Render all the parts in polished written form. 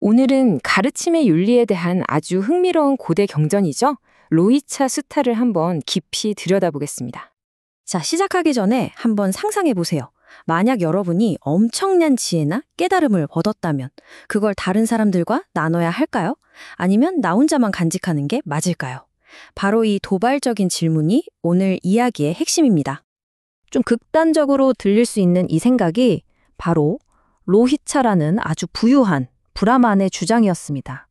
오늘은 가르침의 윤리에 대한 아주 흥미로운 고대 경전이죠. 로이차 수타를 한번 깊이 들여다보겠습니다. 자, 시작하기 전에 한번 상상해 보세요. 만약 여러분이 엄청난 지혜나 깨달음을 얻었다면 그걸 다른 사람들과 나눠야 할까요? 아니면 나 혼자만 간직하는 게 맞을까요? 바로 이 도발적인 질문이 오늘 이야기의 핵심입니다. 좀 극단적으로 들릴 수 있는 이 생각이 바로 로히차라는 아주 부유한 브라만의 주장이었습니다.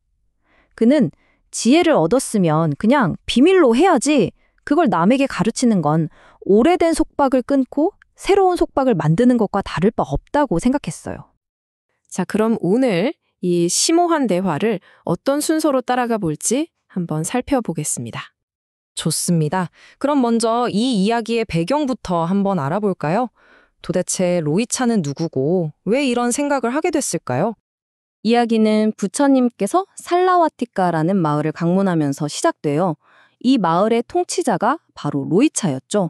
그는 지혜를 얻었으면 그냥 비밀로 해야지, 그걸 남에게 가르치는 건 오래된 속박을 끊고 새로운 속박을 만드는 것과 다를 바 없다고 생각했어요. 자, 그럼 오늘 이 심오한 대화를 어떤 순서로 따라가 볼지 한번 살펴보겠습니다. 좋습니다. 그럼 먼저 이 이야기의 배경부터 한번 알아볼까요? 도대체 로이차는 누구고 왜 이런 생각을 하게 됐을까요? 이야기는 부처님께서 살라와티카라는 마을을 방문하면서 시작돼요. 이 마을의 통치자가 바로 로이차였죠.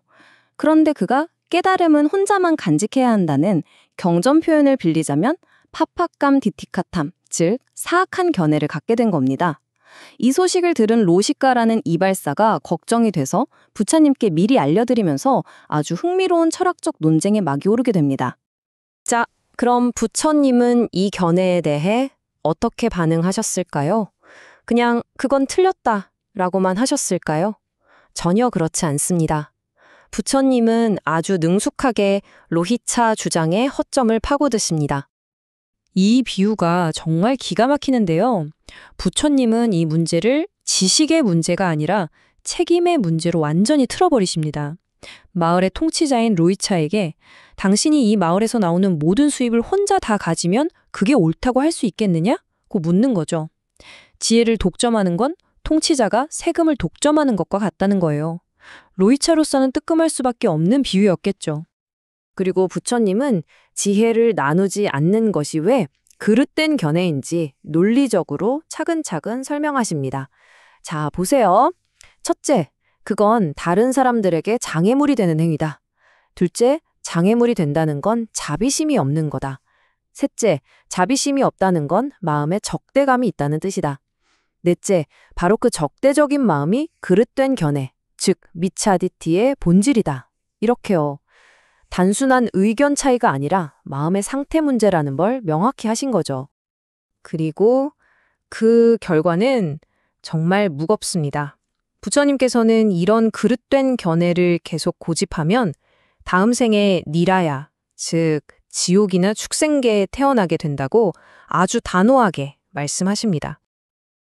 그런데 그가 깨달음은 혼자만 간직해야 한다는 경전 표현을 빌리자면 파파감 디티카탐, 즉 사악한 견해를 갖게 된 겁니다. 이 소식을 들은 로시카라는 이발사가 걱정이 돼서 부처님께 미리 알려드리면서 아주 흥미로운 철학적 논쟁에 막이 오르게 됩니다. 자, 그럼 부처님은 이 견해에 대해 어떻게 반응하셨을까요? 그냥 그건 틀렸다라고만 하셨을까요? 전혀 그렇지 않습니다. 부처님은 아주 능숙하게 로히차 주장의 허점을 파고드십니다. 이 비유가 정말 기가 막히는데요. 부처님은 이 문제를 지식의 문제가 아니라 책임의 문제로 완전히 틀어버리십니다. 마을의 통치자인 로이차에게 당신이 이 마을에서 나오는 모든 수입을 혼자 다 가지면 그게 옳다고 할 수 있겠느냐?고 묻는 거죠. 지혜를 독점하는 건 통치자가 세금을 독점하는 것과 같다는 거예요. 로이차로서는 뜨끔할 수밖에 없는 비유였겠죠. 그리고 부처님은 지혜를 나누지 않는 것이 왜 그릇된 견해인지 논리적으로 차근차근 설명하십니다. 자, 보세요. 첫째, 그건 다른 사람들에게 장애물이 되는 행위다. 둘째, 장애물이 된다는 건 자비심이 없는 거다. 셋째, 자비심이 없다는 건 마음에 적대감이 있다는 뜻이다. 넷째, 바로 그 적대적인 마음이 그릇된 견해, 즉 미차디티의 본질이다. 이렇게요. 단순한 의견 차이가 아니라 마음의 상태 문제라는 걸 명확히 하신 거죠. 그리고 그 결과는 정말 무겁습니다. 부처님께서는 이런 그릇된 견해를 계속 고집하면 다음 생에 니라야, 즉 지옥이나 축생계에 태어나게 된다고 아주 단호하게 말씀하십니다.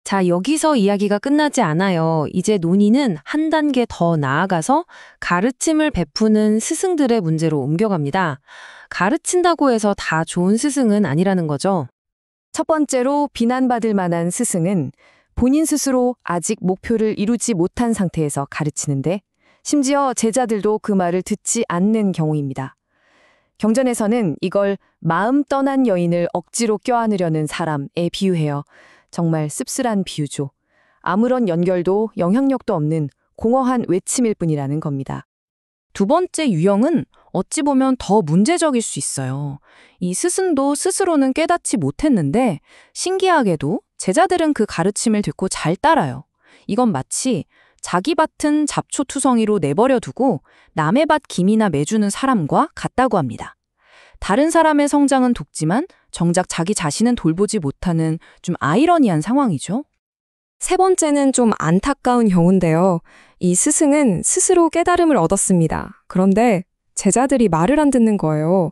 자, 여기서 이야기가 끝나지 않아요. 이제 논의는 한 단계 더 나아가서 가르침을 베푸는 스승들의 문제로 옮겨갑니다. 가르친다고 해서 다 좋은 스승은 아니라는 거죠. 첫 번째로 비난받을 만한 스승은 본인 스스로 아직 목표를 이루지 못한 상태에서 가르치는데 심지어 제자들도 그 말을 듣지 않는 경우입니다. 경전에서는 이걸 마음 떠난 여인을 억지로 껴안으려는 사람에 비유해요. 정말 씁쓸한 비유죠. 아무런 연결도 영향력도 없는 공허한 외침일 뿐이라는 겁니다. 두 번째 유형은 어찌 보면 더 문제적일 수 있어요. 이 스승도 스스로는 깨닫지 못했는데 신기하게도 제자들은 그 가르침을 듣고 잘 따라요. 이건 마치 자기 밭은 잡초투성이로 내버려 두고 남의 밭 김이나 매주는 사람과 같다고 합니다. 다른 사람의 성장은 돕지만 정작 자기 자신은 돌보지 못하는 좀 아이러니한 상황이죠. 세 번째는 좀 안타까운 경우인데요. 이 스승은 스스로 깨달음을 얻었습니다. 그런데 제자들이 말을 안 듣는 거예요.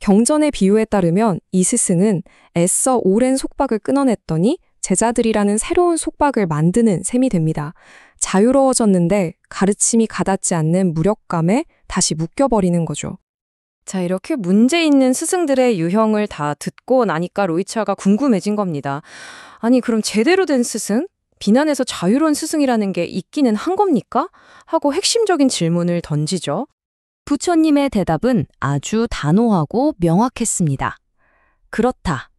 경전의 비유에 따르면 이 스승은 애써 오랜 속박을 끊어냈더니 제자들이라는 새로운 속박을 만드는 셈이 됩니다. 자유로워졌는데 가르침이 가닿지 않는 무력감에 다시 묶여버리는 거죠. 자, 이렇게 문제 있는 스승들의 유형을 다 듣고 나니까 로이차가 궁금해진 겁니다. 아니, 그럼 제대로 된 스승? 비난에서 자유로운 스승이라는 게 있기는 한 겁니까? 하고 핵심적인 질문을 던지죠. 부처님의 대답은 아주 단호하고 명확했습니다. 그렇다.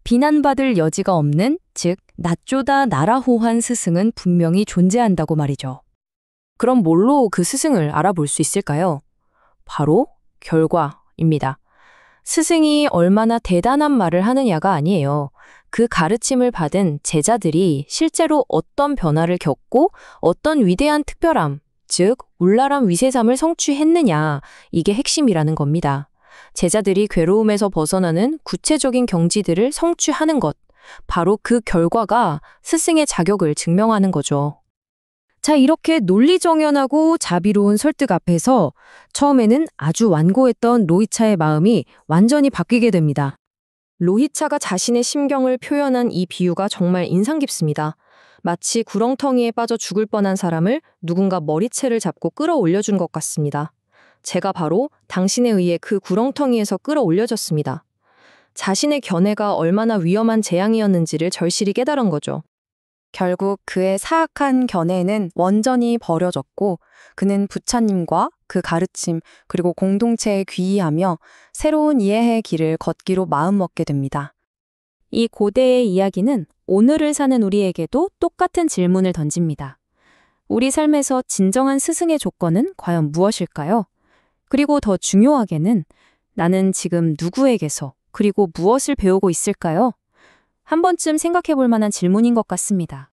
비난받을 여지가 없는, 즉 낮조다 나라호한 스승은 분명히 존재한다고 말이죠. 그럼 뭘로 그 스승을 알아볼 수 있을까요? 바로 결과입니다. 스승이 얼마나 대단한 말을 하느냐가 아니에요. 그 가르침을 받은 제자들이 실제로 어떤 변화를 겪고 어떤 위대한 특별함, 즉 울랄한 위세삼을 성취했느냐, 이게 핵심이라는 겁니다. 제자들이 괴로움에서 벗어나는 구체적인 경지들을 성취하는 것, 바로 그 결과가 스승의 자격을 증명하는 거죠. 자, 이렇게 논리정연하고 자비로운 설득 앞에서 처음에는 아주 완고했던 로이차의 마음이 완전히 바뀌게 됩니다. 로히차가 자신의 심경을 표현한 이 비유가 정말 인상 깊습니다. 마치 구렁텅이에 빠져 죽을 뻔한 사람을 누군가 머리채를 잡고 끌어올려준 것 같습니다. 제가 바로 당신에 의해 그 구렁텅이에서 끌어올려졌습니다. 자신의 견해가 얼마나 위험한 재앙이었는지를 절실히 깨달은 거죠. 결국 그의 사악한 견해는 원전히 버려졌고 그는 부처님과 그 가르침 그리고 공동체에 귀의하며 새로운 이해의 길을 걷기로 마음먹게 됩니다. 이 고대의 이야기는 오늘을 사는 우리에게도 똑같은 질문을 던집니다. 우리 삶에서 진정한 스승의 조건은 과연 무엇일까요? 그리고 더 중요하게는 나는 지금 누구에게서 그리고 무엇을 배우고 있을까요? 한 번쯤 생각해 볼 만한 질문인 것 같습니다.